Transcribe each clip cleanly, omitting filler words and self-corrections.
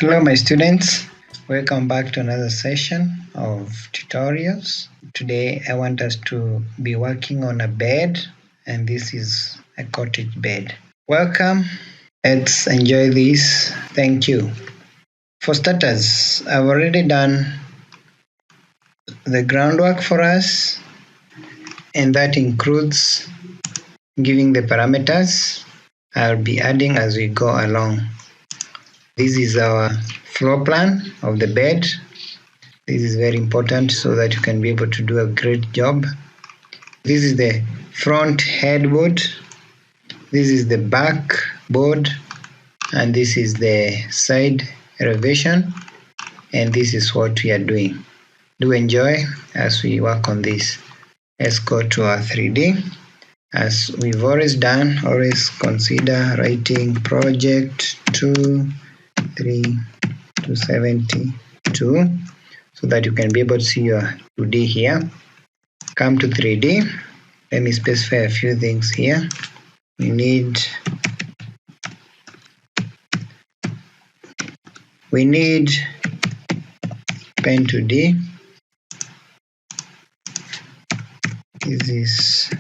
Hello my students, welcome back to another session of tutorials. Today I want us to be working on a bed, and this is a cottage bed. Welcome, let's enjoy this. Thank you. For starters, I've already done the groundwork for us, and that includes giving the parameters. I'll be adding as we go along. This is our floor plan of the bed. This is very important so that you can be able to do a great job. This is the front headboard. This is the back board, and this is the side elevation, and this is what we are doing. Do enjoy as we work on this. Let's go to our 3D. As we've always done, always consider writing project 23272 so that you can be able to see your 2D here. Come to 3D. Let me specify a few things here. We need pen 2D. This is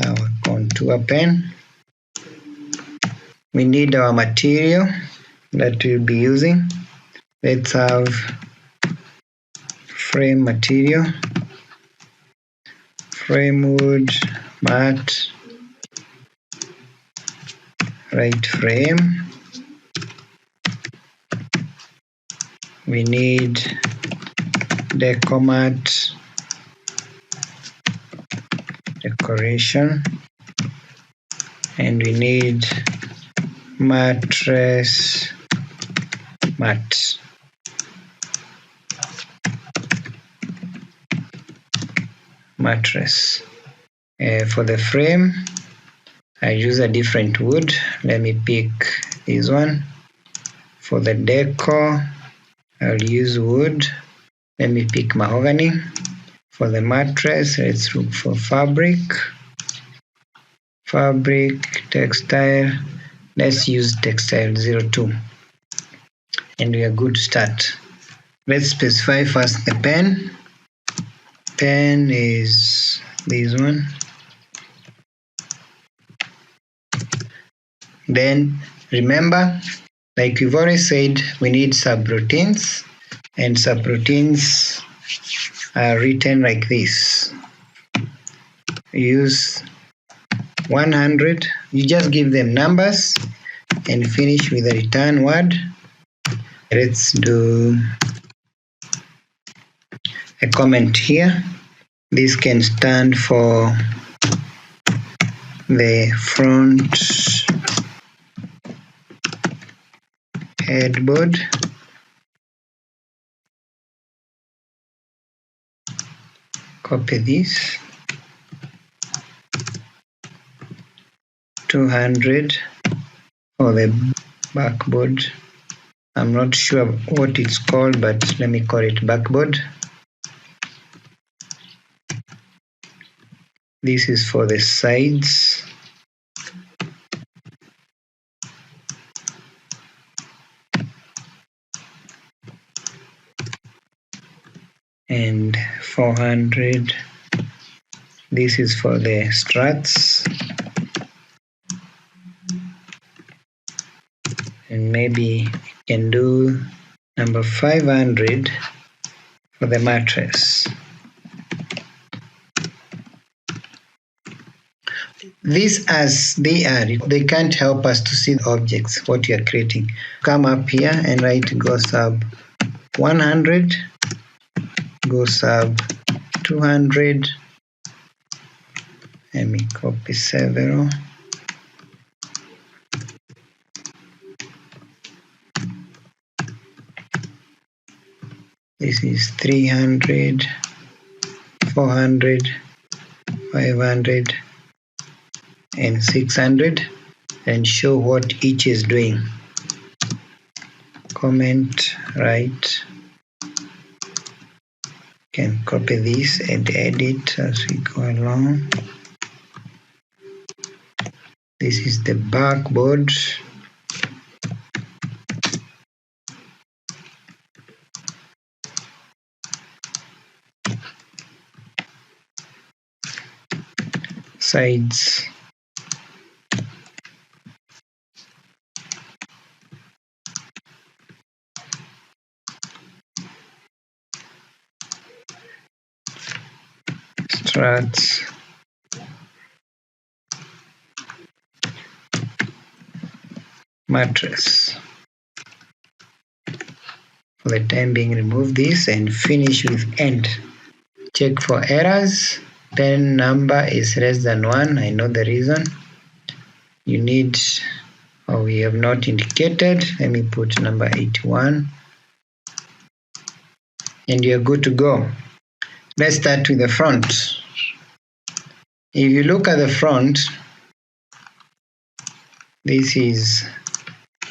our contour pen. We need our material that we'll be using. Let's have frame material, frame wood, mat, right frame. We need deco mat, decoration, and we need mattress mat. Mattress. For the frame, I use a different wood. Let me pick this one. For the decor, I'll use wood. Let me pick mahogany. For the mattress, let's look for fabric, textile. Let's use textile 02, and we are good to start. Let's specify first the pen. Pen is this one. Then remember, like we've already said, we need subroutines, and subroutines are written like this. Use 100. You just give them numbers and finish with a return word. Let's do a comment here. This can stand for the front headboard. Copy this. 200 for the backboard. I'm not sure what it's called, but let me call it backboard. This is for the sides. And 400. This is for the struts. And maybe we can do number 500 for the mattress. These as they are, they can't help us to see the objects, what you are creating. Come up here and write go sub 100, go sub 200. Let me copy several. This is 300, 400, 500, and 600, and show what each is doing. Comment, write. Can copy this and edit as we go along. This is the backboard. sides, struts, mattress. For the time being, remove this and finish with end. Check for errors. Pen number is less than 1. I know the reason. You need, or we have not indicated. Let me put number 81. And you're good to go. Let's start with the front. If you look at the front, this is,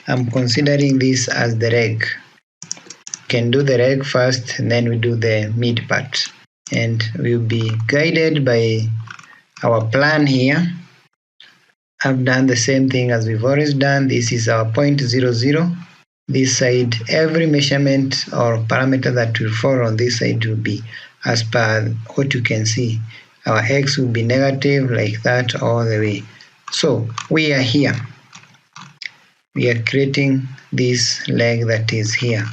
I'm considering this as the leg. Can do the leg first and then we do the mid part, and we'll be guided by our plan here. I've done the same thing as we've always done. This is our point 00. This side, every measurement or parameter that will fall on this side will be as per what you can see. Our x will be negative like that all the way. So we are here. We are creating this leg that is here,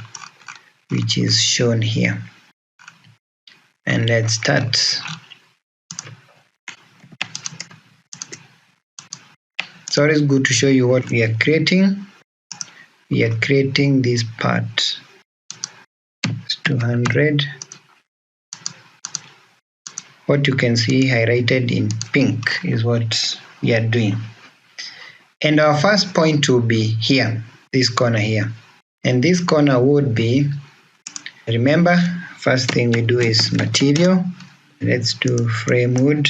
which is shown here. And let's start. It's always good to show you what we are creating. We are creating this part. It's 200. What you can see highlighted in pink is what we are doing. And our first point will be here, this corner here. And this corner would be, remember, first thing we do is material. Let's do frame wood.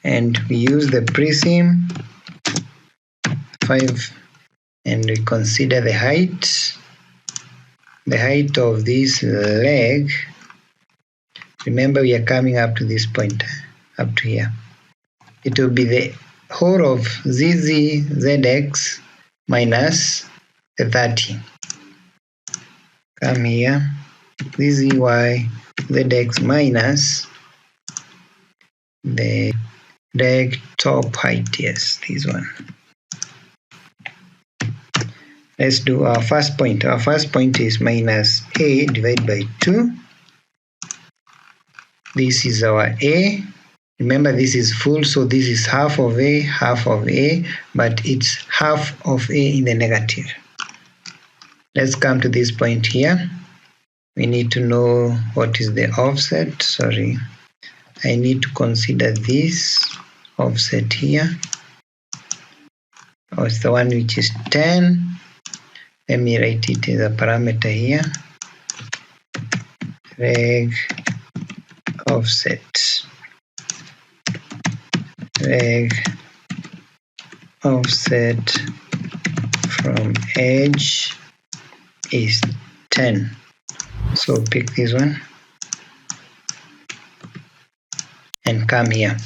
And we use the prism 5, and we consider the height. The height of this leg, remember we are coming up to this point, up to here. It will be the whole of ZX minus the 30. Come here, ZX minus the leg top height, yes, this one. Let's do our first point. Our first point is minus A divided by 2. This is our A. Remember, this is full, so this is half of A, but it's half of A in the negative. Let's come to this point here. We need to know what is the offset. Sorry, I need to consider this offset here. Oh, it's the one which is 10. Let me write it as a parameter here. Reg offset. Reg offset from edge is 10. So pick this one and come here.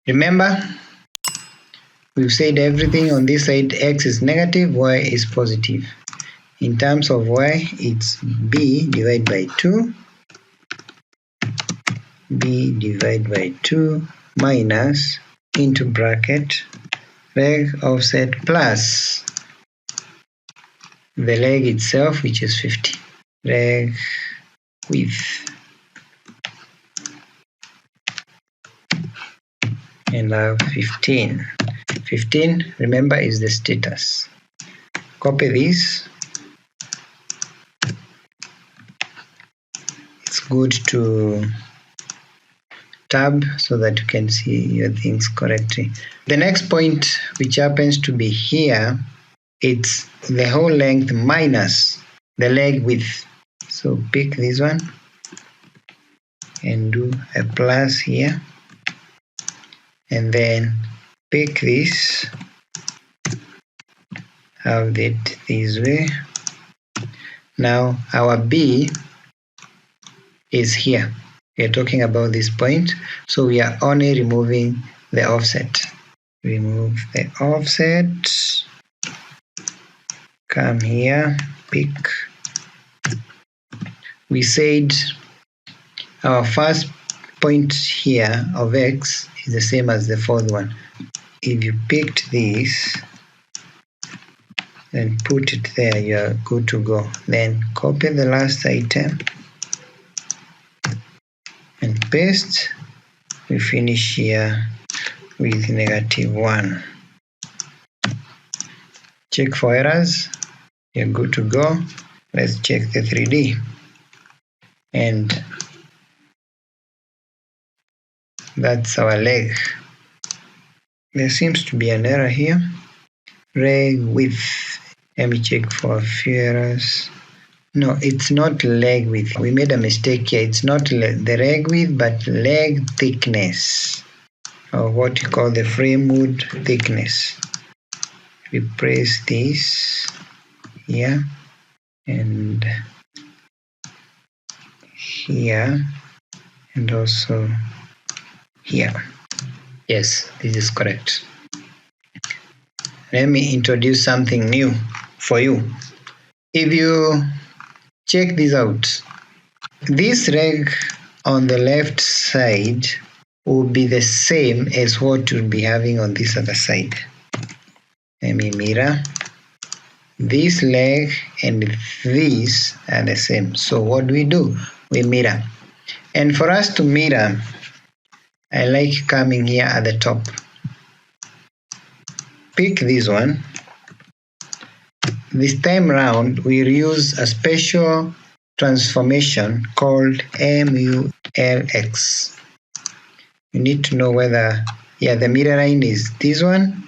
Remember, we've said everything on this side, x is negative, y is positive. In terms of y, it's b divided by 2, b divided by 2 minus, into bracket, reg offset plus the leg itself, which is 50. Reg width. And now 15. 15, remember, is the status. Copy this. It's good to tab so that you can see your things correctly. The next point, which happens to be here, it's the whole length minus the leg width. So pick this one and do a plus here, and then pick this, have it this way. Now our B is here. We are talking about this point, so we are only removing the offset. Remove the offset, come here, pick. We said our first point here of x is the same as the fourth one. If you picked this and put it there, you are good to go. Then copy the last item and paste. We finish here with -1. Check for errors. You're good to go. Let's check the 3D. And that's our leg. There seems to be an error here. Leg width. Let me check for a few errors. No, it's not leg width. We made a mistake here. It's not the leg width, but leg thickness, or what you call the framewood thickness. We press this here and here and also here. Yes, this is correct. Let me introduce something new for you. If you check this out, this leg on the left side will be the same as what you'll be having on this other side. Let me mirror. This leg and this are the same. So what do? We mirror. And for us to mirror, I like coming here at the top. Pick this one. This time round, we'll use a special transformation called MULX. You need to know whether, the mirror line is this one,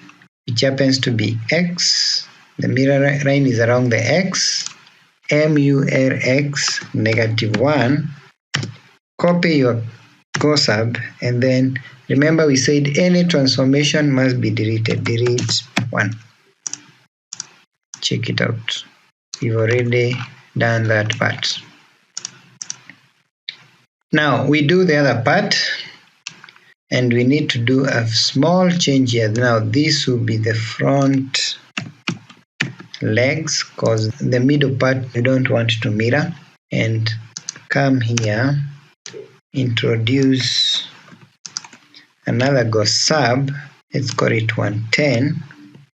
which happens to be X. The mirror line is around the X. MULX -1. Copy your sub, and then remember we said any transformation must be deleted. Delete 1. Check it out. We've already done that part. Now we do the other part, and we need to do a small change here. Now this will be the front legs, because the middle part we don't want to mirror. And come here, introduce another sub. Let's call it 110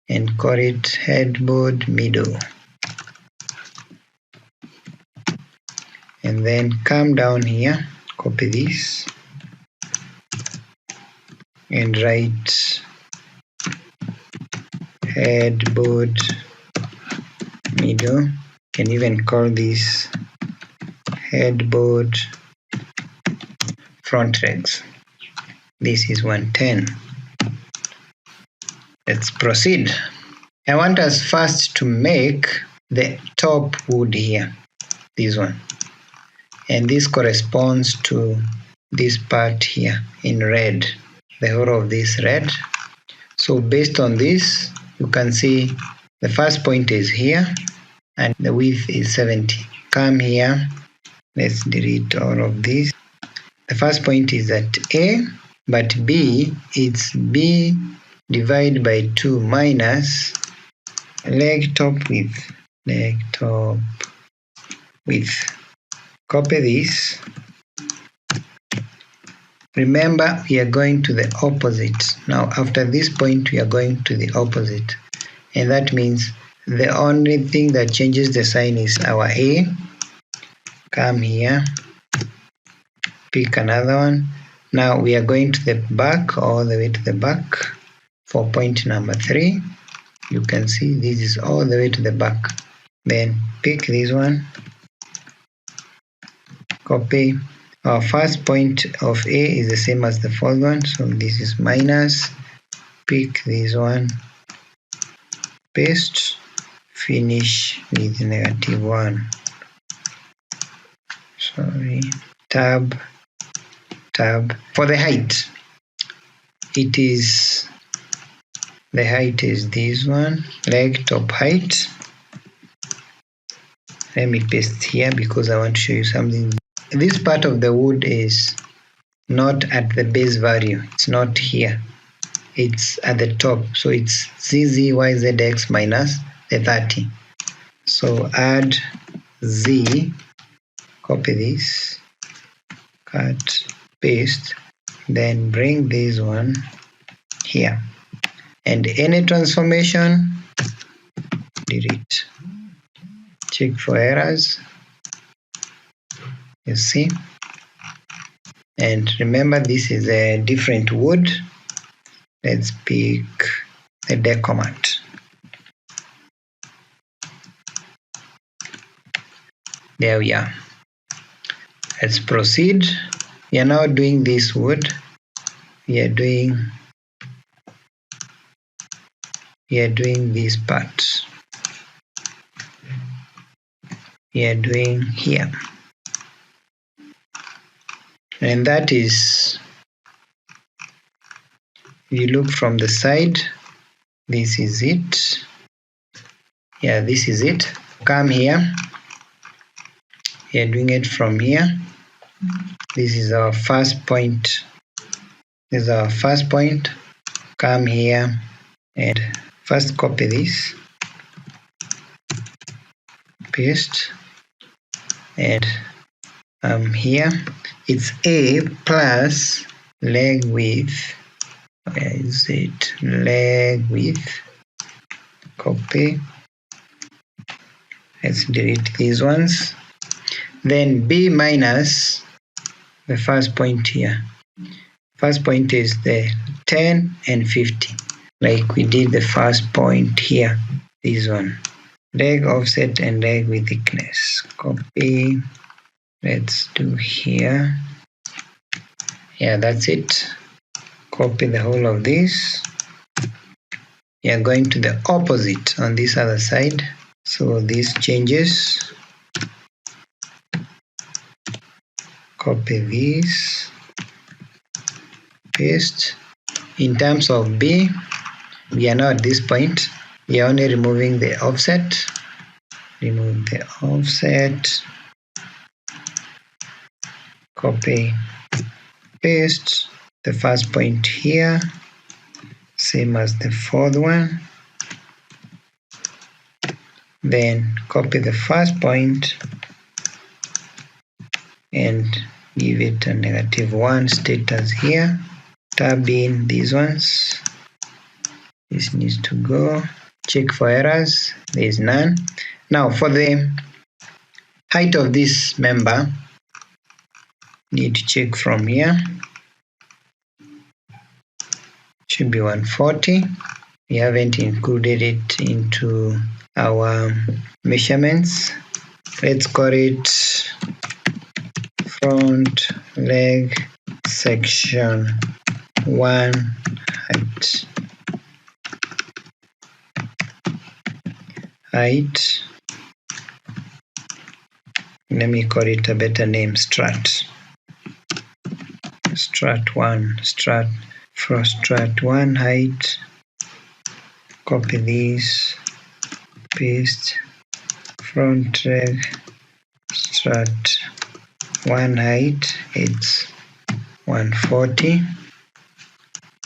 and call it headboard middle. And then come down here, copy this and write headboard middle. Can even call this headboard front legs. This is 110. Let's proceed. I want us first to make the top wood here, this one. And this corresponds to this part here in red, the whole of this red. So based on this, you can see the first point is here and the width is 70. Come here, let's delete all of this. The first point is at A, but B, it's B divided by 2 minus leg top width. Leg top width. Copy this. Remember, we are going to the opposite. Now, after this point, we are going to the opposite. And that means the only thing that changes the sign is our A. Come here. Pick another one. Now, we are going to the back, all the way to the back. For point number 3. You can see this is all the way to the back. Then pick this one. Copy. Our first point of A is the same as the fourth one, so this is minus. Pick this one, paste, finish with -1. Sorry, tab. For the height, the height is this one, leg top height. Let me paste here because I want to show you something. This part of the wood is not at the base value. It's not here. It's at the top. So it's ZZYZX minus the 30. So add Z, copy this, cut, paste, then bring this one here, and any transformation, delete. Check for errors, you see. And remember, this is a different wood. Let's pick the decomat. There we are. Let's proceed. We are now doing this wood. We are doing this part. We are doing here. And that is, you look from the side, this is it. Yeah, this is it. Come here. We are doing it from here. This is our first point. This is our first point. Come here and first copy this, paste, and here it's A plus leg width. Where is it? Leg width. Copy. Let's delete these ones. Then B minus the first point here. First point is the 10 and 50, like we did the first point here. This one. Leg offset and leg width thickness. Copy. Let's do here. Yeah, that's it. Copy the whole of this. We are going to the opposite on this other side. So this changes. Copy this. Paste. In terms of B, we are now at this point. We are only removing the offset. Remove the offset. Copy. Paste. The first point here, same as the fourth one. Then copy the first point and give it a -1 status here. Tab in these ones. This needs to go. Check for errors. There is none. Now for the height of this member, need to check from here. Should be 140. We haven't included it into our measurements. Let's call it front leg section 1 height. Let me call it a better name, strut 1, for strut 1 height. Copy this, paste, front leg strut 1 height, it's 140.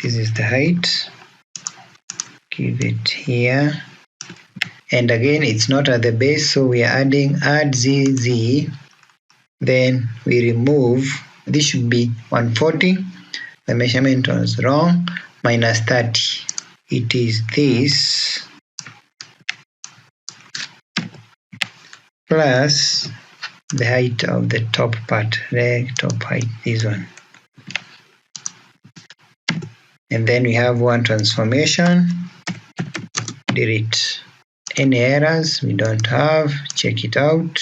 This is the height. Give it here. And again, it's not at the base, so we are adding add ZZ. Then we remove, this should be 140. The measurement was wrong, minus 30. It is this plus the height of the top part, leg top height, this one. And then we have one transformation, delete. Any errors we don't have, check it out.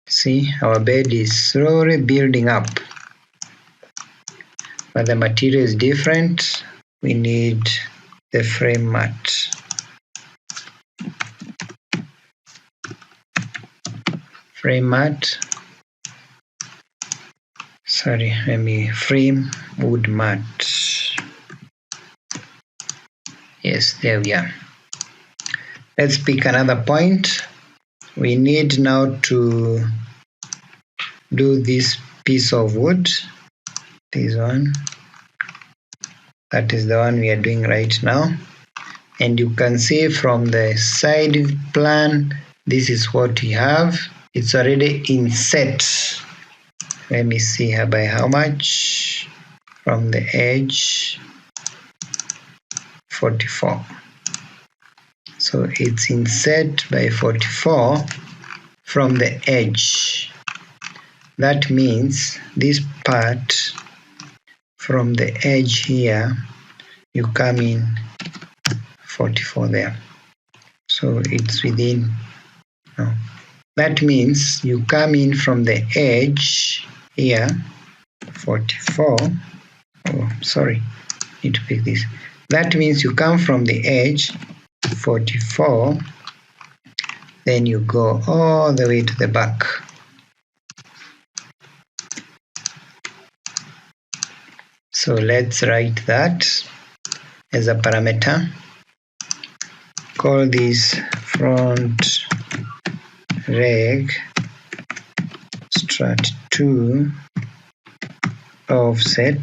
See, our bed is slowly building up, but the material is different. We need the frame mat. Frame wood mat. Yes, there we are. Let's pick another point. We need now to do this piece of wood. This one. That is the one we are doing right now. And you can see from the side plan, this is what we have. It's already inset. Let me see here by how much. From the edge 44. So it's inset by 44 from the edge. That means this part from the edge here, you come in 44 there. So it's within, no. That means you come in from the edge here, 44. Oh, sorry, need to pick this. That means you come from the edge 44, then you go all the way to the back. So let's write that as a parameter. Call this front reg strat 2 offset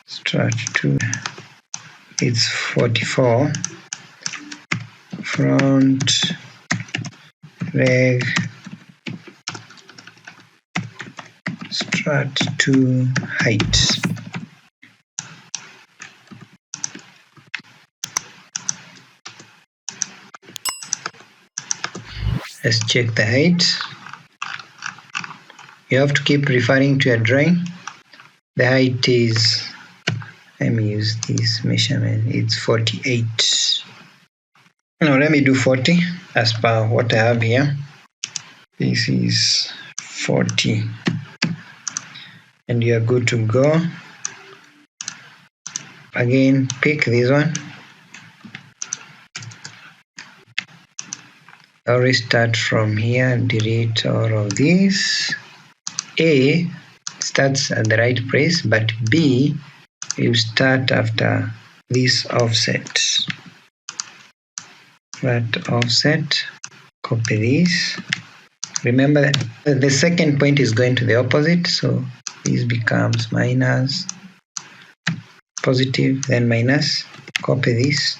strat 2, it's 44, front reg strat 2 height. Let's check the height. You have to keep referring to your drawing. The height is, let me use this measurement, it's 48. Now let me do 40 as per what I have here. This is 40. And you are good to go. Again, pick this one. Always start from here, delete all of this. A starts at the right place, but B will start after this offset. That offset, copy this. Remember that the second point is going to the opposite, so this becomes minus, positive, then minus. Copy this,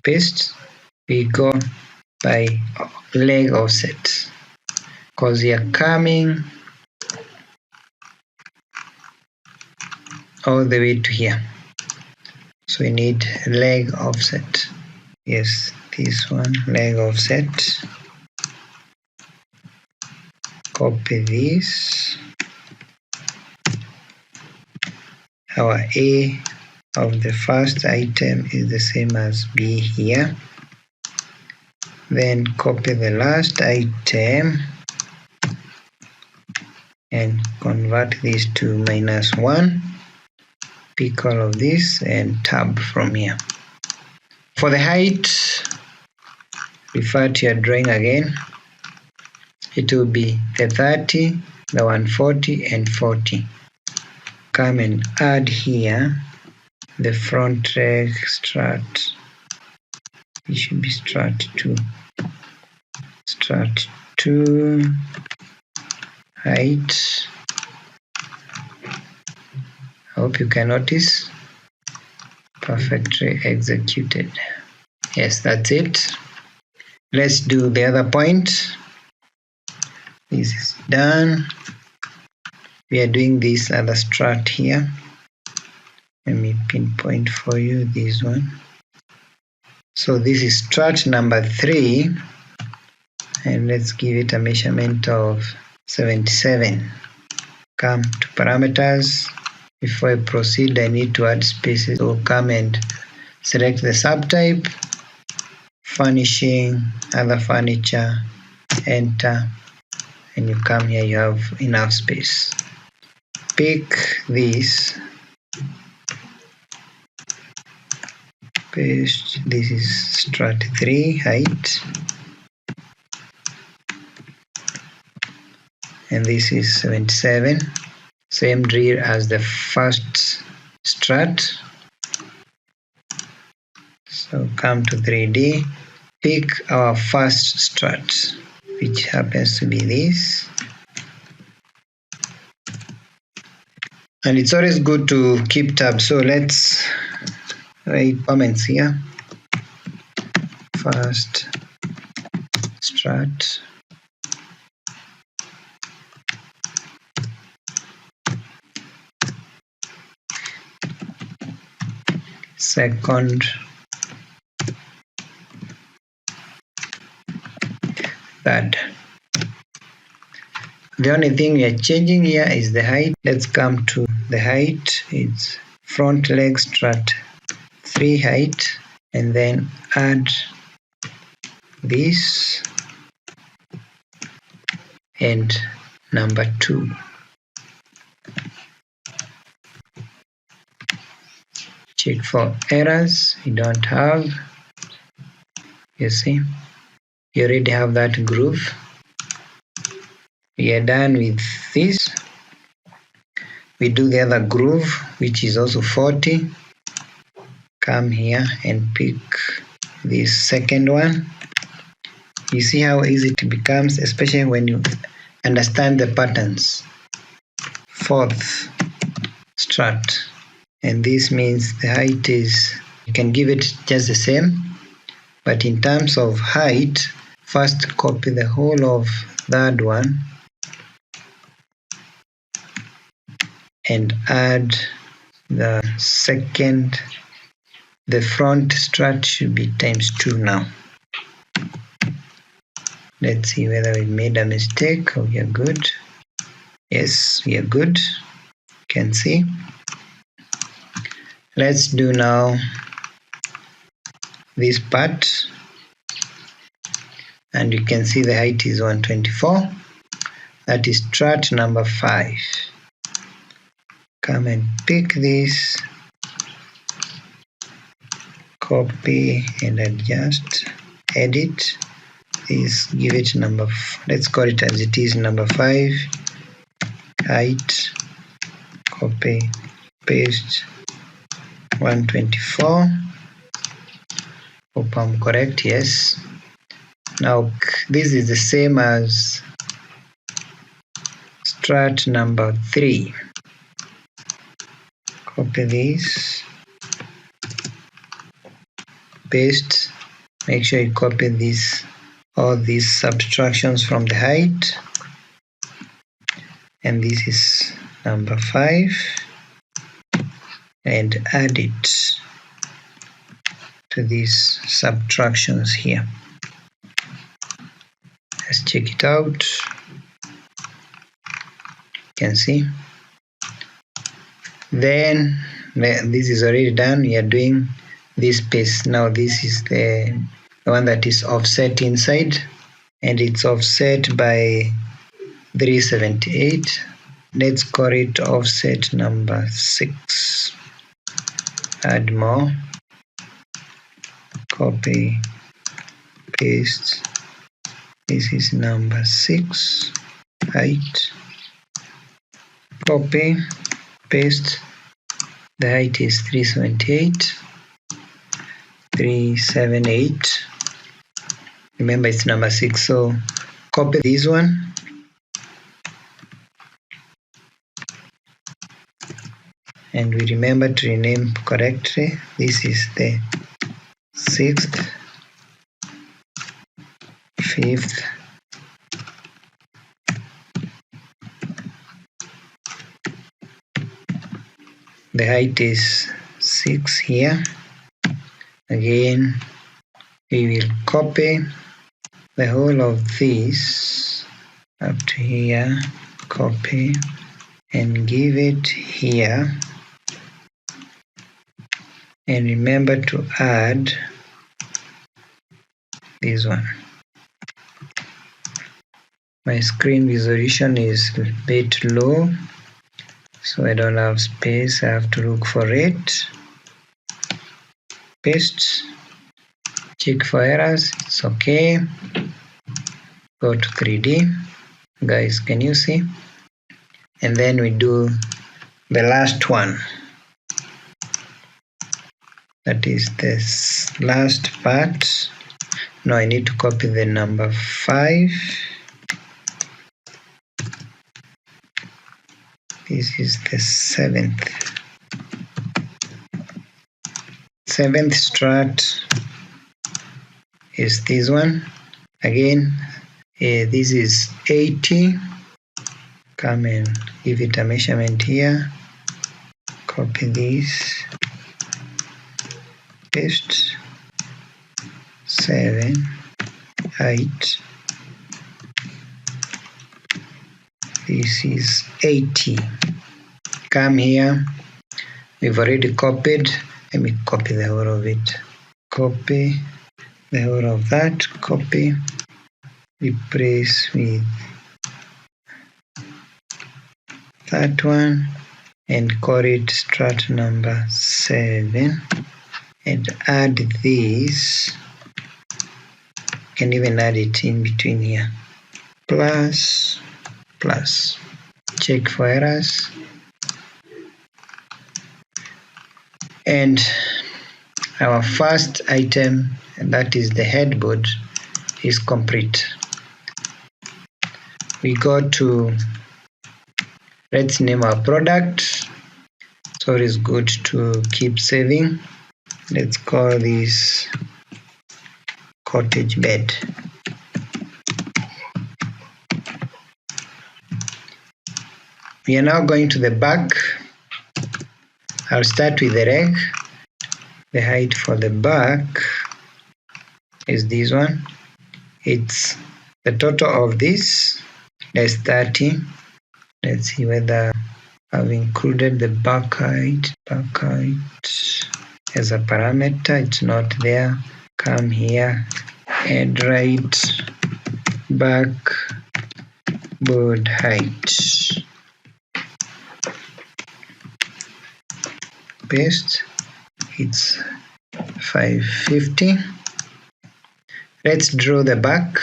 paste. We go by leg offset because we are coming all the way to here, so we need leg offset. Yes, this one, leg offset. Copy this. Our A of the first item is the same as B here. Then copy the last item and convert this to -1. Pick all of this and tab from here. For the height, refer to your drawing again. It will be the 30, the 140, and 40. Come and add here the front reg strat. It should be strat 2. Strat 2 height. I hope you can notice. Perfectly executed. Yes, that's it. Let's do the other point. This is done. We are doing this other strat here. Let me pinpoint for you this one. So this is strat number 3, and let's give it a measurement of 77. Come to parameters. Before I proceed, I need to add spaces. So come and select the subtype, furnishing, other furniture, enter, and you come here, you have enough space. Pick this, paste, this is strat 3 height, and this is 77. Same drill as the first strat. So come to 3D, pick our first strat, which happens to be this. And it's always good to keep tabs. So let's write comments here. first strat, second, third. The only thing we are changing here is the height. Let's come to the height. It's front leg strat 3 height, and then add this and number 2. Check for errors. You don't have. You see, you already have that groove. We are done with this. We do the other groove, which is also 40. Come here and pick this second one. You see how easy it becomes, especially when you understand the patterns. Fourth strat, and this means the height is, you can give it just the same, but in terms of height, first copy the whole of that one and add the second. The front strat should be ×2 now. Let's see whether we made a mistake or we are good. Yes, we are good. You can see. Let's do now this part, and you can see the height is 124. That is strat number 5. Come and pick this, copy and adjust, edit this, give it number, let's call it as it is, number 5, height, copy, paste, 124. Hope I'm correct. Yes. Now this is the same as strat number 3. Copy this, paste, make sure you copy this, all these subtractions from the height, and this is number 5, and add it to these subtractions here. Let's check it out. You can see. Then this is already done. We are doing this piece now. This is the one that is offset inside, and it's offset by 378. Let's call it offset number 6. Add more, copy, paste. This is number 6, height, copy, paste. The height is 378. Remember it's number 6, so copy this one, and we remember to rename correctly. This is the 6th, 5th, the height is 6 here. Again, we will copy the whole of this up to here, copy, and give it here, and remember to add this one. My screen resolution is a bit low, so I don't have space. I have to look for it. Paste, check for errors, it's okay. Go to 3D, guys, can you see? And then we do the last one. That is this last part. Now I need to copy the number 5. This is the 7th strat. is this one. Again, this is 80. Come and give it a measurement here. Copy this, paste, 7, 8. This is 80. Come here. We've already copied. Let me copy the whole of it. Copy the whole of that. Copy. Replace with that one and call it strat number 7 and add this. You can even add it in between here. Plus. Check for errors. And our first item, and that is the headboard, is complete. We go to, let's name our product. So it is good to keep saving. Let's call this cottage bed. We are now going to the back. I'll start with the leg. The height for the back is this one. It's the total of this. That's 30. Let's see whether I've included the back height. Back height as a parameter. It's not there. Come here and write backboard height. Paste. It's 550. Let's draw the back.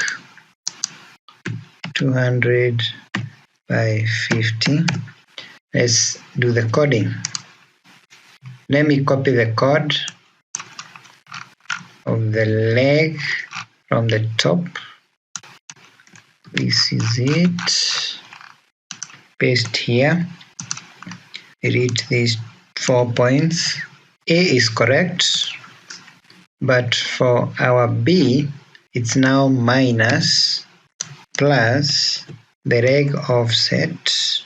200 by 50. Let's do the coding. Let me copy the code of the leg from the top. This is it. Paste here. Read these 4 points. A is correct, but for our B, it's now minus plus the leg offset.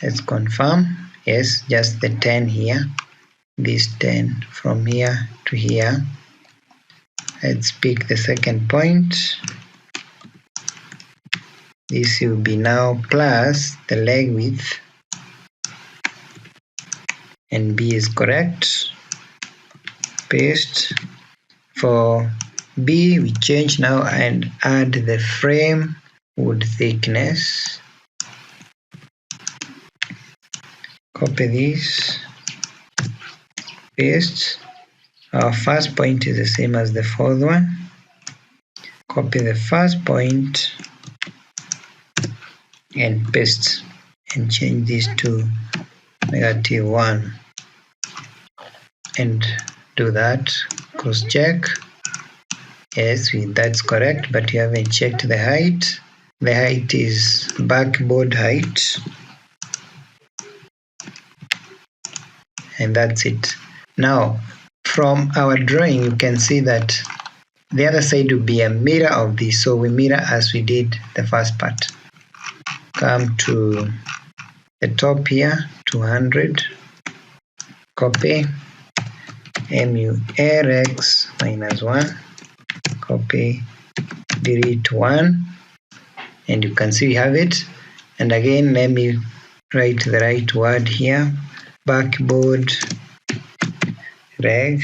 Let's confirm. Yes, just the 10 here. This 10 from here to here. Let's pick the second point. This will be now plus the leg width, and B is correct. Paste. For B, we change now and add the frame wood thickness. Copy this. Paste. Our first point is the same as the fourth one. Copy the first point and paste and change this to -1 and do that. Cross check. Yes, that's correct, but you haven't checked the height. The height is backboard height, and that's it. Now from our drawing you can see that the other side will be a mirror of this, so we mirror as we did the first part. Come to the top here, 200, copy, MURX -1, copy, delete 1, and you can see we have it. And again, let me write the right word here, backboard leg.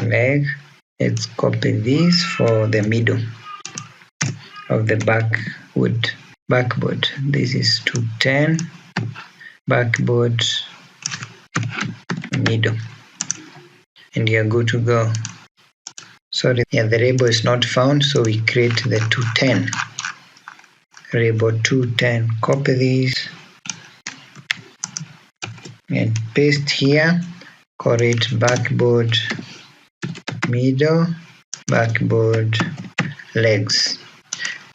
Let's copy this for the middle of the backboard. This is 210, backboard middle, and you're good to go. Sorry, yeah, the label is not found, so we create the 210. Label 210. Copy this and paste here. Call it backboard middle, backboard legs.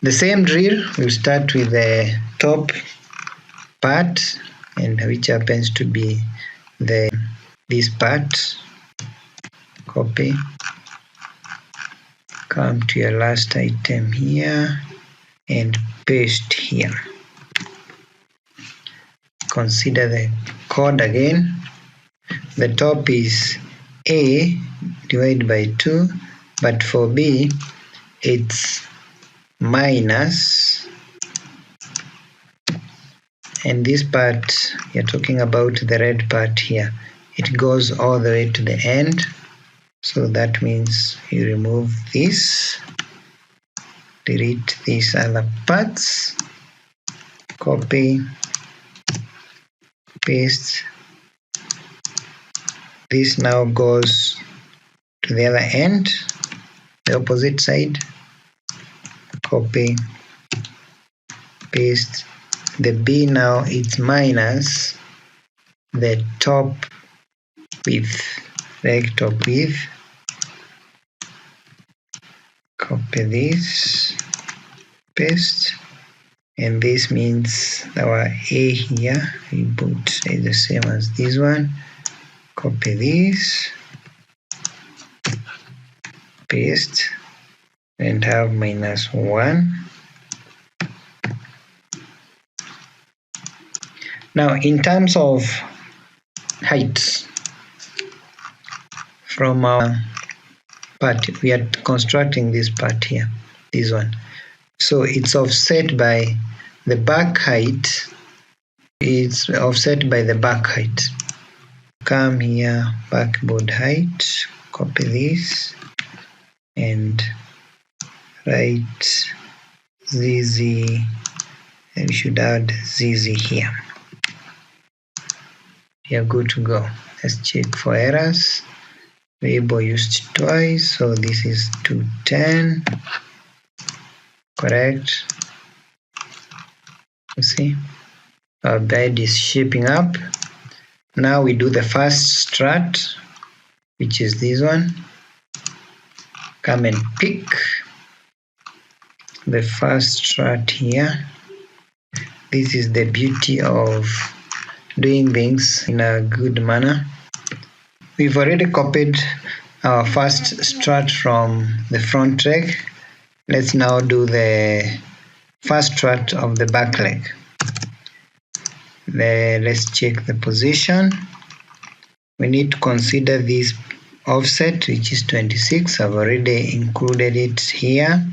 The same drill. We'll start with the top part, and which happens to be this part. copy, come to your last item here and paste here. Consider the code again. The top is A divided by 2, but for B it's minus, and this part you're talking about the red part here, it goes all the way to the end, so that means you remove this, delete these other parts, copy, paste. This now goes to the other end, the opposite side, copy, paste. The B now it's minus the top width, rect top width, copy this, paste, and this means our A here we put is the same as this one, copy this, paste, and have -1. Now in terms of heights, from our part we are constructing this part here, this one, so it's offset by the back height, it's offset by the back height. Come here, backboard height, copy this and write ZZ, and we should add ZZ here. We are good to go. Let's check for errors. Variable used twice, so this is 210, correct. You see our bed is shaping up. Now we do the first strut, which is this one. Come and pick the first strut here. This is the beauty of doing things in a good manner. We've already copied our first strut from the front leg. Let's now do the first strut of the back leg. Let's check the position. We need to consider this offset, which is 26. I've already included it here.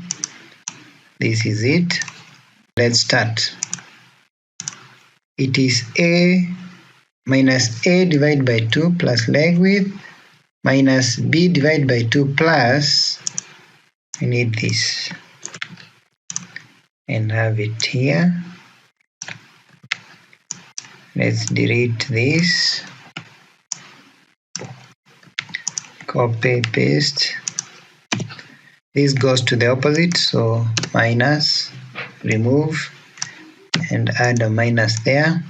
This is it. Let's start. It is A minus A divided by 2 plus leg width minus B divided by 2 plus, we need this, and have it here. Let's delete this, copy, paste. This goes to the opposite, so minus, remove, and add a minus there.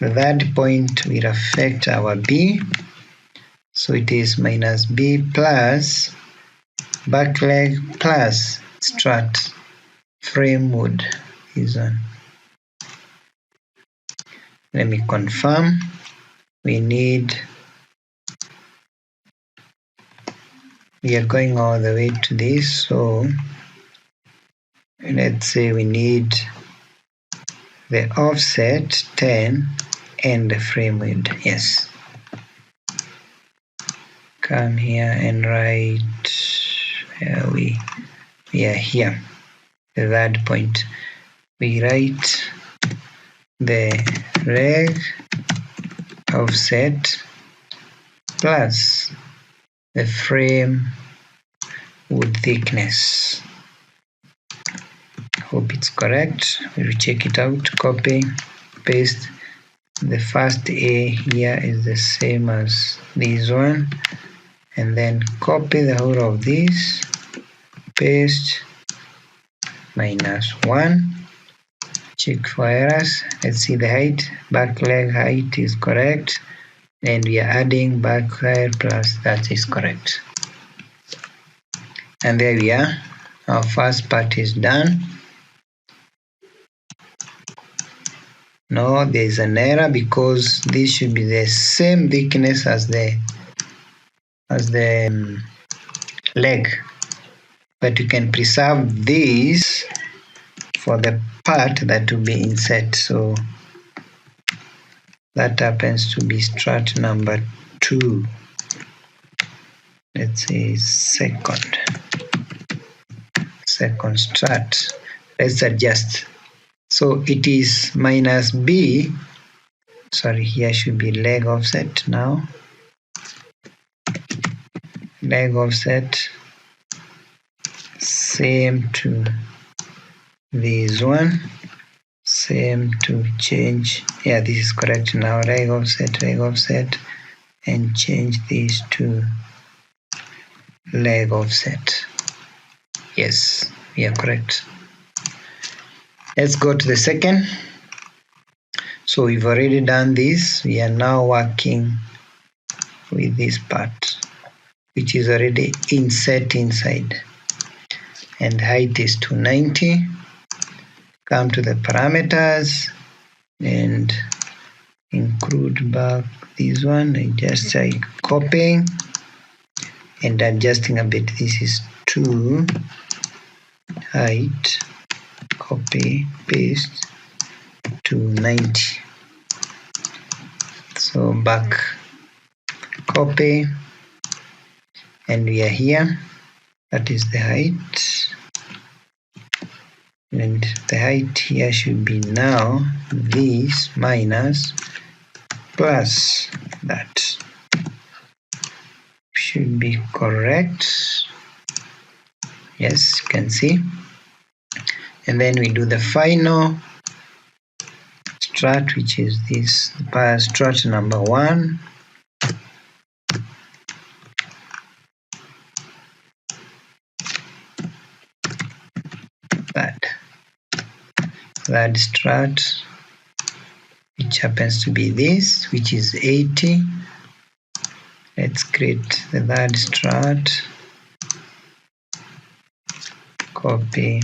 The third point will affect our B, so it is minus B plus back leg plus strut frame wood, this one. Let me confirm. We are going all the way to this, so let's say we need the offset 10 and the frame width, yes. Come here and write, we are here, the third point. We write the leg offset plus the frame wood thickness. Hope it's correct. We'll check it out. Copy, paste. The first A here is the same as this one, and then copy the whole of this, paste, -1. Check for errors. Let's see the height. Back leg height is correct, and we are adding back leg plus, that is correct. And there we are. Our first part is done. No, there is an error because this should be the same thickness as the leg, but you can preserve this for the part that will be inset. So that happens to be strut number 2. Let's say second strut. Let's adjust. So it is minus B. Sorry, here should be leg offset now. Leg offset same to this one, same to change. Yeah, this is correct now. Leg offset, and change this to leg offset. Yes, we are correct. Let's go to the second. So we've already done this. We are now working with this part, which is already inset inside, and height is 290. Come to the parameters and include back this one. I just copying and adjusting a bit. This is 2 height, copy, paste, 290. So back, copy, and we are here. That is the height, and the height here should be now this minus plus that. Should be correct. Yes, you can see. And then we do the final strut, which is this strut number 1. That strut, which happens to be this, which is 80. Let's create the third strut. Copy,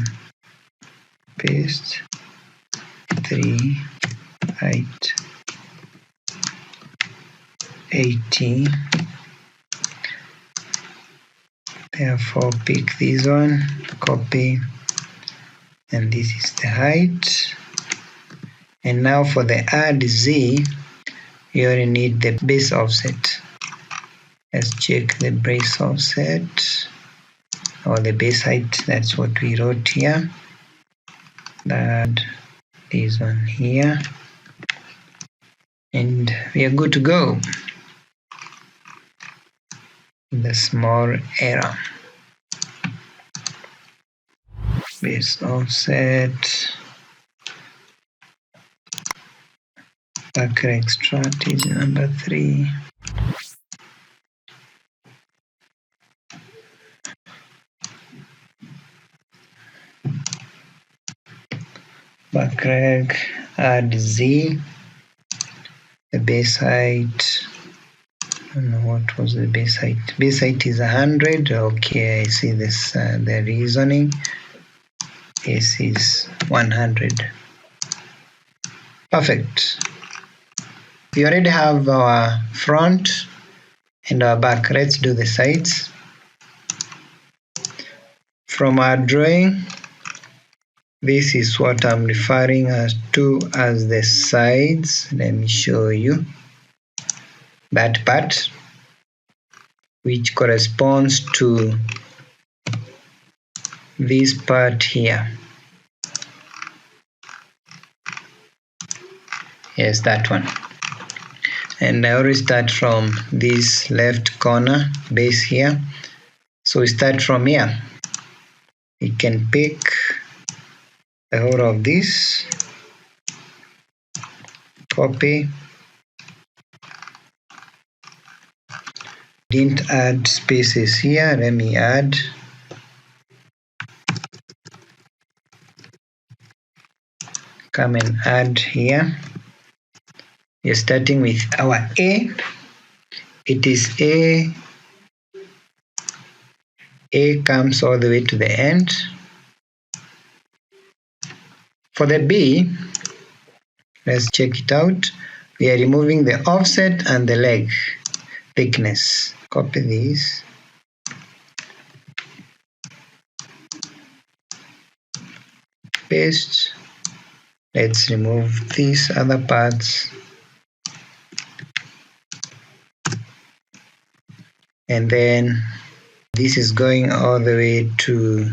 paste, 3 height, 80. Therefore pick this one, copy, and this is the height. And now for the add Z, you only need the base offset. Let's check the base offset, or the base height. That's what we wrote here. Add this one here, and we are good to go. The small error. Base offset. The correct strut is number 3. Backreg, add Z, the base height. I don't know what was the base height. Base height is 100. Okay, I see this. The reasoning. This is 100. Perfect. We already have our front and our back. Let's do the sides. From our drawing, this is what I'm referring to as the sides. Let me show you that part, which corresponds to this part here. Yes, that one. And I always start from this left corner base here. So we start from here. We can pick the whole of this, copy. Didn't add spaces here. Let me add. Come and add here. We're starting with our A. It is A. A comes all the way to the end. For the B, let's check it out. We are removing the offset and the leg thickness. copy this, paste. Let's remove these other parts, and then this is going all the way to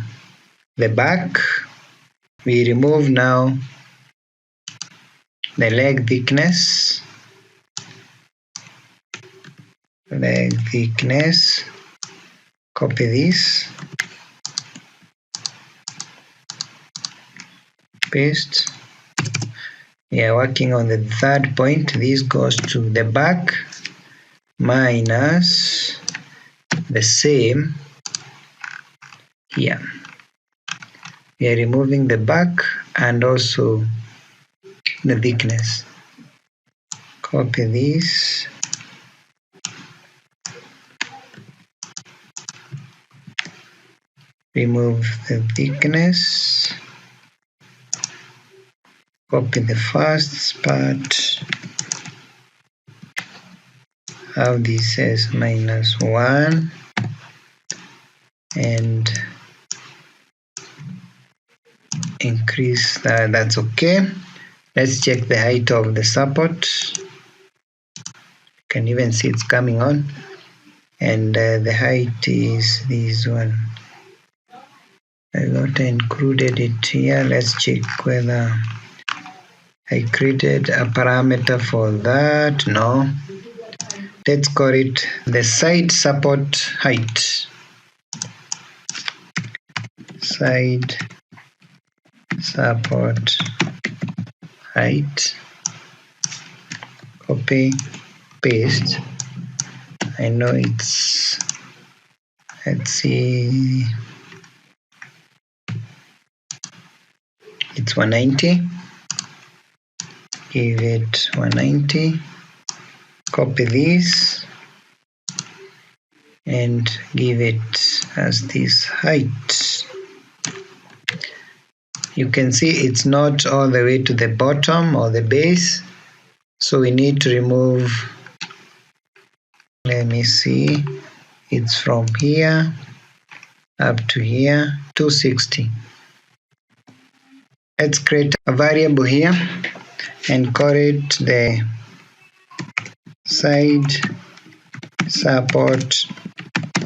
the back. We remove now the leg thickness, copy this, paste. We are working on the third point. This goes to the back minus the same here. We are removing the back and also the thickness. Copy this, remove the thickness, copy the first part, have this as -1 and increase that. That's okay. Let's check the height of the support. You can even see it's coming on, and the height is this one. I got included it here. Let's check whether I created a parameter for that. No. Let's call it the side support height. Side support height. Copy, paste. I know it's, let's see, it's 190. Give it 190. Copy this and give it as this height. You can see it's not all the way to the bottom or the base, so we need to remove, let me see, it's from here up to here, 260. Let's create a variable here and call it the side support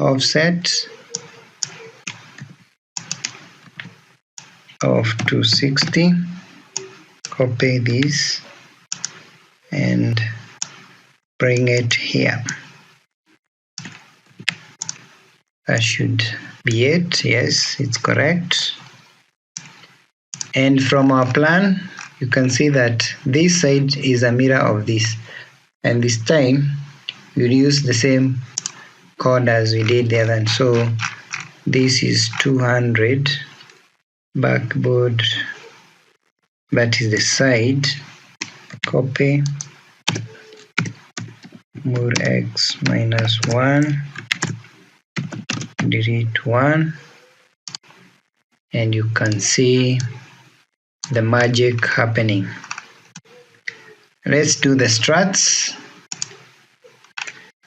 offset of 260. Copy this and bring it here. That should be it. Yes, it's correct. And from our plan, you can see that this side is a mirror of this, and this time we'll use the same code as we did the other one. So this is 200 backboard, that is the side. Copy, move x -1, delete 1, and you can see the magic happening. Let's do the struts.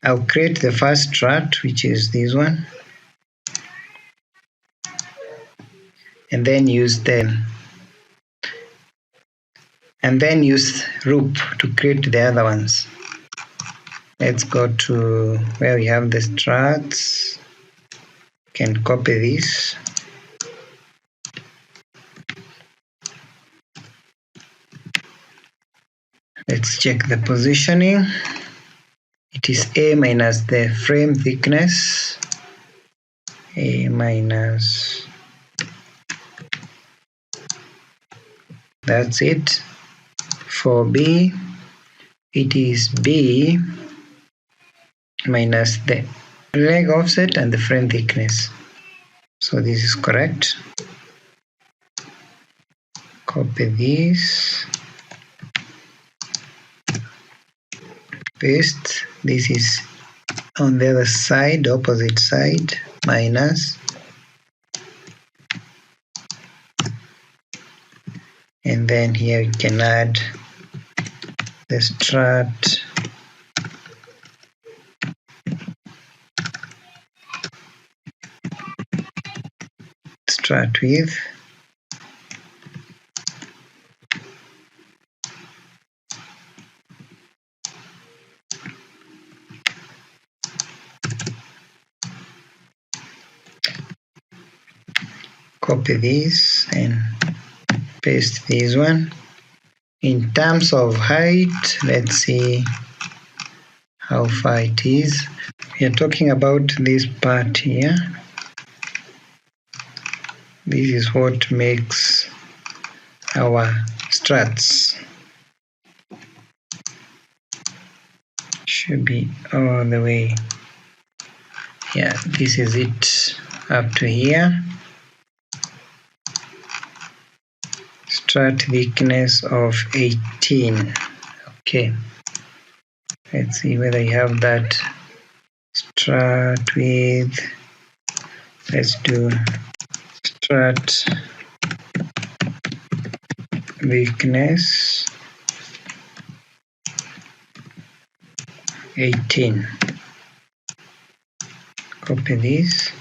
I'll create the first strut, which is this one, and then use loop to create the other ones. Let's go to where we have the struts. You can copy this. Let's check the positioning. It is A minus the frame thickness. A minus, that's it. For B, it is B minus the leg offset and the frame thickness. So this is correct. Copy this, paste. This is on the other side, opposite side, minus, and then here you can add the strut strat width, copy this and paste this one. In terms of height, let's see how far it is. We are talking about this part here. This is what makes our struts. Should be all the way. Yeah, this is it up to here. Strut thickness of 18. Okay, let's see whether you have that. Strut width, let's do strut thickness 18. Copy this.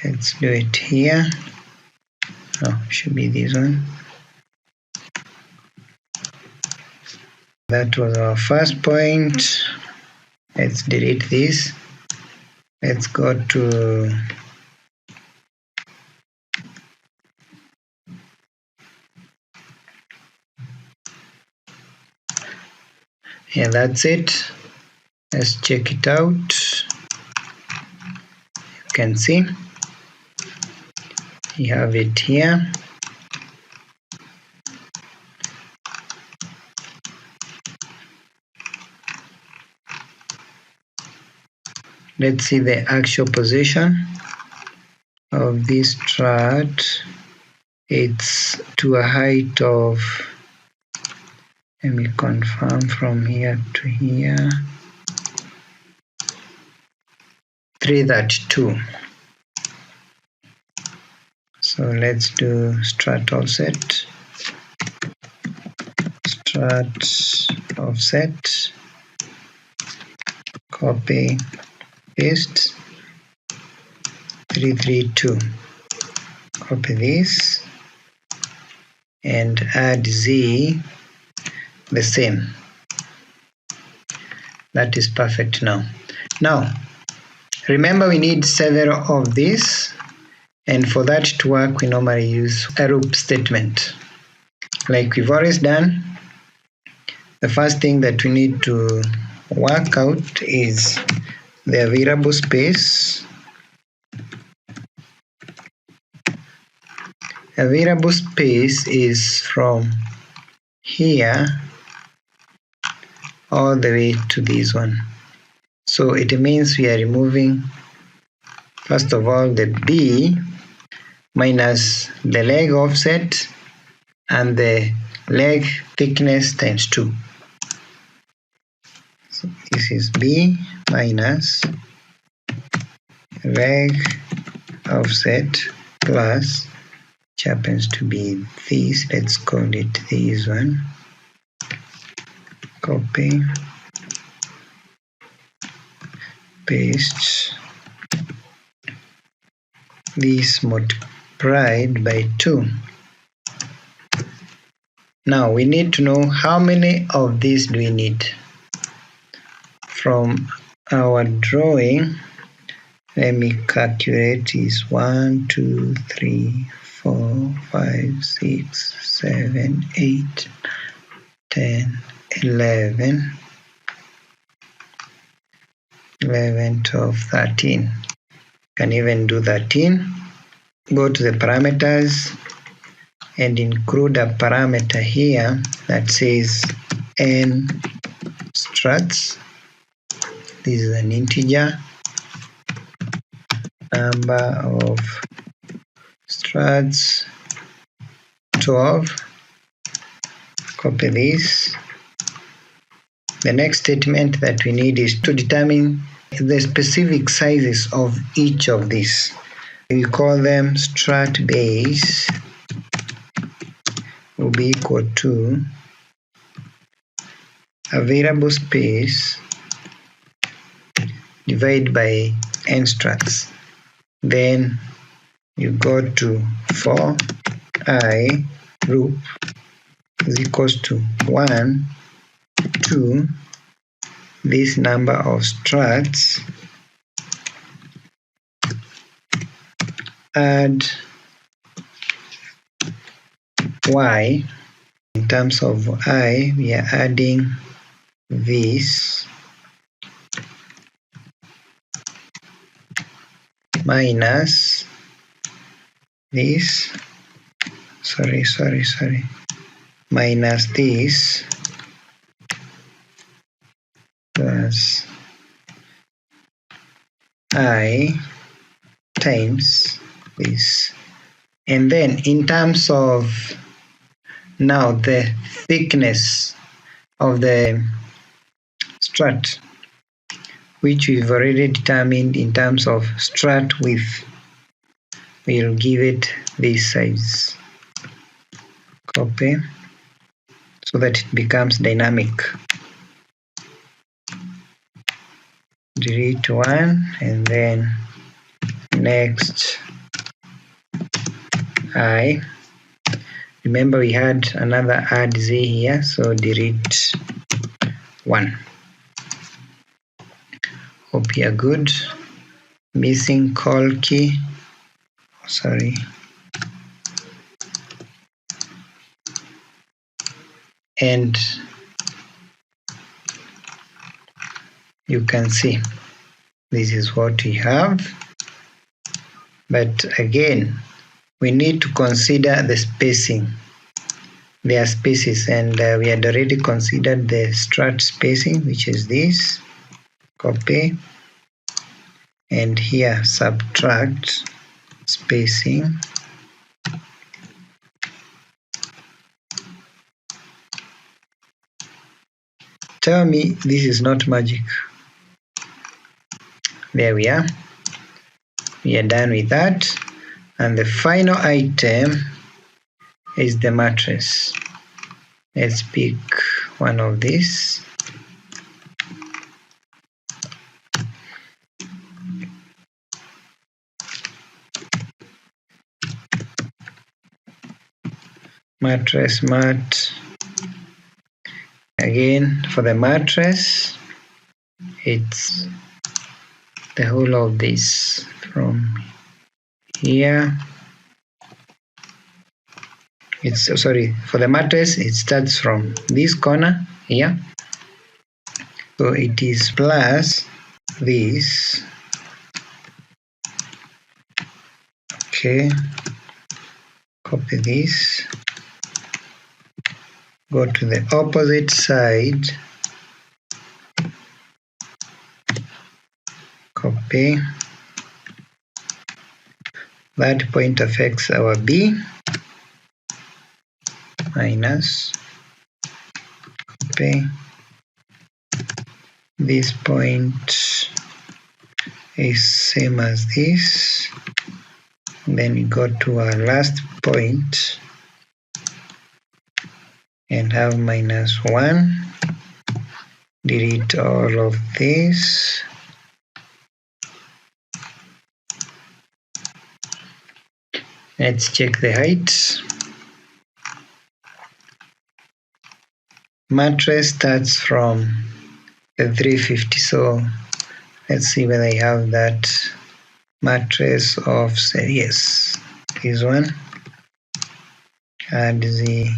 Let's do it here. Oh, should be this one. That was our first point. Let's delete this. Let's go to yeah, that's it. Let's check it out. You can see you have it here. Let's see the actual position of this strut. It's to a height of, let me confirm, from here to here, 332. So let's do strut offset, strut offset, copy, paste, 332. Copy this and add Z the same. That is perfect now. Now, remember we need several of these, and for that to work we normally use a loop statement. Like we've always done, the first thing that we need to work out is the available space. Available space is from here all the way to this one. So it means we are removing, first of all, the B minus the leg offset and the leg thickness times 2. So this is B minus leg offset plus, which happens to be this, let's call it this one. Copy, paste, this multiplied by 2. Now we need to know how many of these do we need. From our drawing, let me calculate, is 1, 2, 3, 4, 5, 6, 7, 8, 10, 11, 12, 13. Can even do 13. Go to the parameters and include a parameter here that says n struts. This is an integer. Number of struts 12. Copy this. The next statement that we need is to determine the specific sizes of each of these. We call them strut base will be equal to available space divided by n struts. Then you go to for I group is equals to 1 to this number of structs, add y. In terms of I, we are adding this minus this, minus this plus I times this. And then in terms of now the thickness of the strut, which we've already determined in terms of strut width, we'll give it this size. Copy so that it becomes dynamic. Delete one and then next I. Remember we had another add z here, so delete one. Hope you are good. Missing call key. Sorry. And you can see this is what we have. But again, we need to consider the spacing. There are spaces, and we had already considered the strut spacing, which is this. Copy. And here subtract spacing. Tell me this is not magic. There we are. We are done with that. And the final item is the mattress. Let's pick one of these. Mattress mat. Again, for the mattress, it's the whole of this from here. For the mattress, it starts from this corner here. So it is plus this. Okay. Copy this. Go to the opposite side. Copy. That point affects our B. Minus. Copy. This point is same as this. Then we go to our last point and have minus 1. Delete all of this. Let's check the height. Mattress starts from the 350, so let's see whether I have that mattress offset. Yes, this one. Add the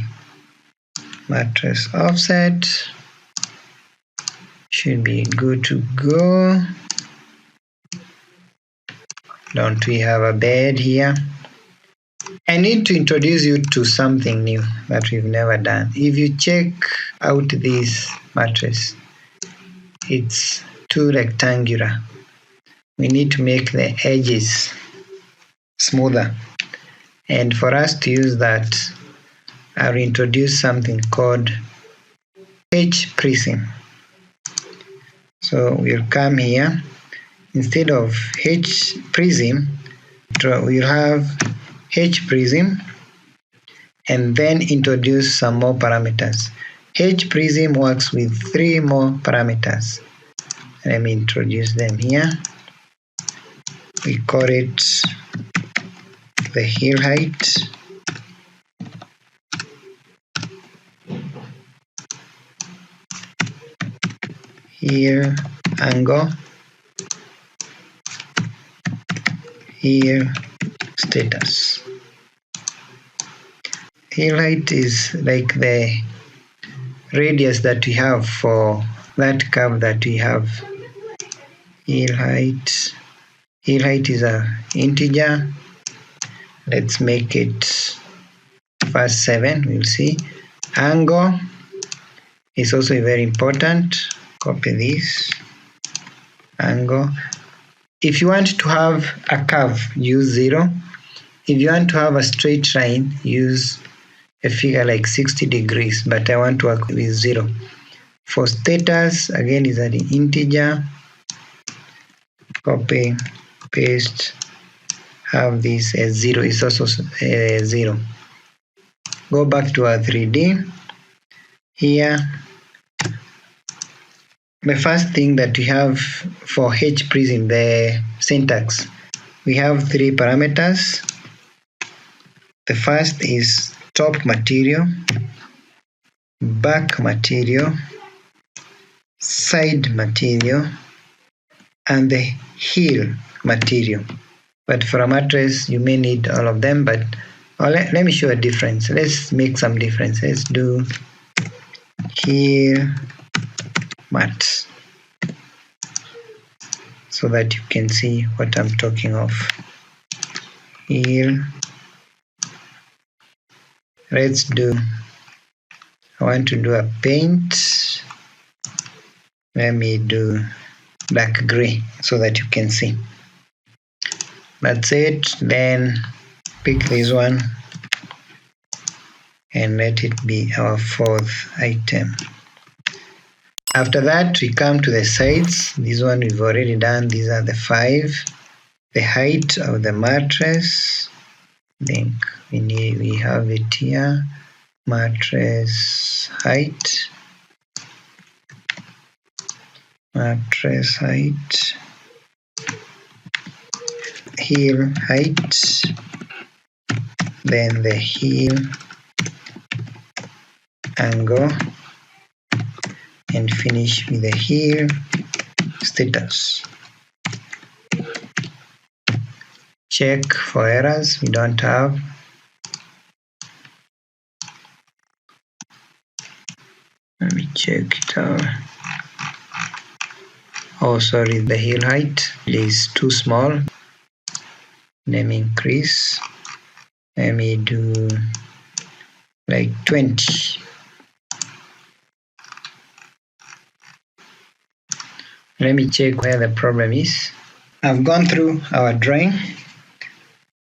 mattress offset. Should be good to go. Don't we have a bed here? I need to introduce you to something new that we've never done. If you check out this mattress, it's too rectangular. We need to make the edges smoother. And for us to use that, I'll introduce something called H prism. So we'll come here. Instead of H prism, we'll have H prism and then introduce some more parameters. H prism works with 3 more parameters. Let me introduce them here. We call it the heel height, heel angle, heel status. Heel height is like the radius that we have for that curve that we have. Heel height is a integer. Let's make it first 7. We'll see. Angle is also very important. Copy this. Angle. If you want to have a curve, use 0. If you want to have a straight line, use a figure like 60 degrees, but I want to work with 0. For status, again, is an integer. Copy, paste, have this as 0. It's also 0. Go back to our 3D. Here, the first thing that we have for H prism, the syntax, we have 3 parameters. The first is top material, back material, side material, and the heel material. But for a mattress, you may need all of them, but let me show a difference. Let's make some difference. Let's do heel mat so that you can see what I'm talking of. Heel. Let's do, I want to do a paint. Let me do dark gray so that you can see. That's it. Then pick this one and let it be our 4th item. After that, we come to the sides. This one we've already done. These are the 5. The height of the mattress. I think we have it here. Mattress height. Mattress height. Heel height. Then the heel angle. And finish with the heel status. Check for errors. We don't have. Let me check it out. Oh, sorry, the heel height is too small. Let me increase. Let me do like 20. Let me check where the problem is. I've gone through our drawing.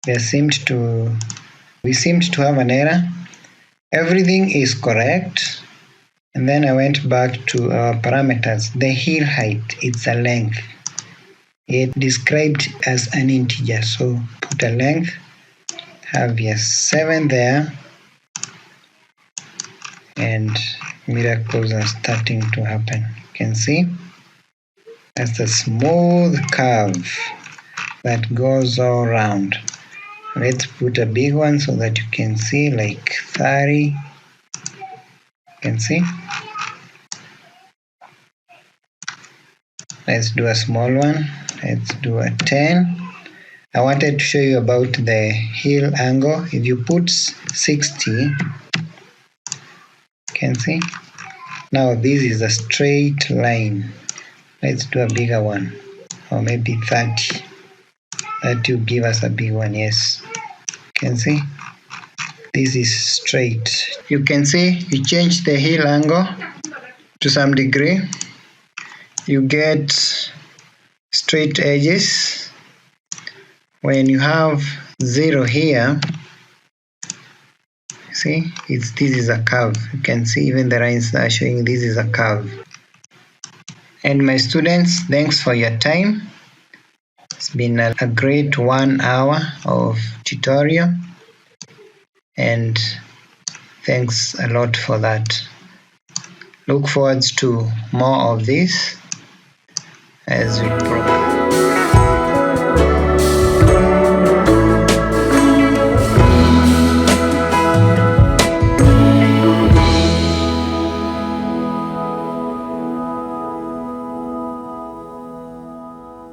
We seemed to have an error. Everything is correct. And then I went back to our parameters. The heel height, it's a length. It described as an integer. So put a length, have your 7 there. And miracles are starting to happen. You can see that's a smooth curve that goes all around. Let's put a big one so that you can see, like 30. You can see. Let's do a small one. Let's do a 10. I wanted to show you about the heel angle. If you put 60, you can see. Now this is a straight line. Let's do a bigger one, or maybe 30. That will give us a big one, yes. You can see. This is straight. You can see you change the heel angle to some degree. You get straight edges. When you have 0 here, see, this is a curve. You can see even the lines are showing this is a curve. And my students, thanks for your time. It's been a great 1 hour of tutorial, and thanks a lot for that. Look forward to more of this as we progress.